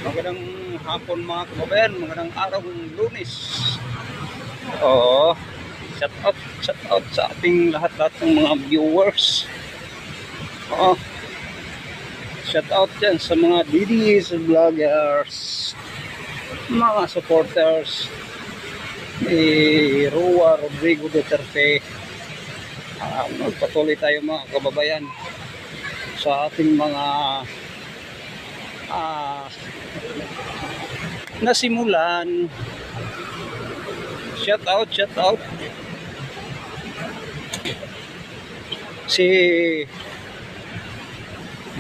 Magandang hapon mga kababayan, magandang araw ng Lunes. Oo, shout out sa ating lahat-lahat ng mga viewers. Oo, shout out dyan sa mga DDs, vloggers, mga supporters ni Roa Rodrigo Duterte. Magpatuloy tayo mga kababayan sa ating mga nasimulan. Shout out si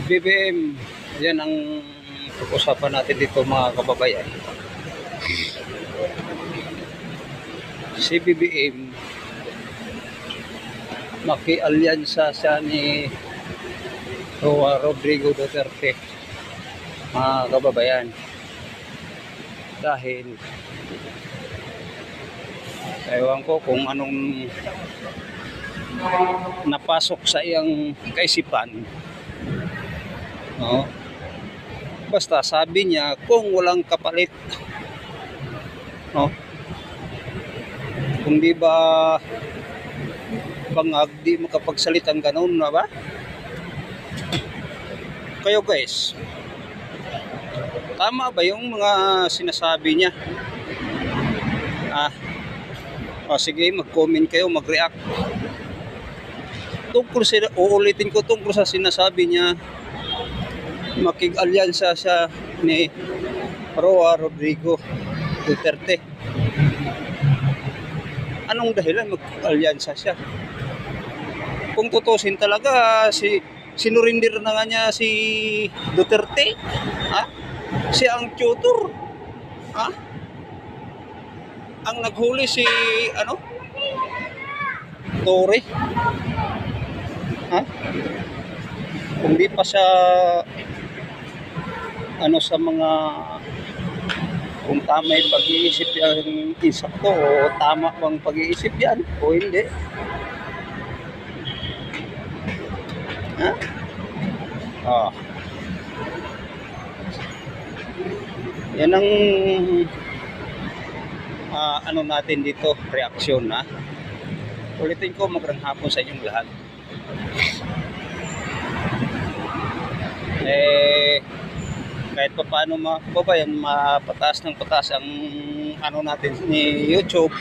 BBM. Yan ang pag-usapan natin dito mga kababayan. Si BBM maki-alyansa siya ni Roa Rodrigo Duterte mga kababayan, dahil ewan ko kung anong napasok sa iyang kaisipan, no? Basta sabi niya kung walang kapalit, no? Kung di ba bangag, di makapagsalitang ganun na ba? Kayo guys, tama ba yung mga sinasabi niya? Sige, mag-comment kayo, mag-react. Uulitin ko tungkol sa sinasabi niya, makig-alyansa siya ni Roa Rodrigo Duterte. Anong dahilan mag-alyansa siya? Kung tutusin talaga, sinurindir na nga niya si Duterte. Siya ang tutor. Ang naghuli si Tory. Kung di pa siya sa mga, kung tama yung pag-iisip yan, isakto o tama bang pag-iisip yan o hindi. Yan ang natin dito, reaksyon na. Ulitin ko, magandang hapon sa inyong lahat. Kahit pa paano mga kababayan, mapataas ng pataas ang natin ni YouTube.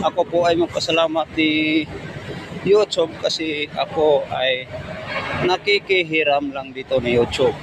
Ako po ay magpasalamat ni YouTube kasi ako ay nakikihiram lang dito ni YouTube.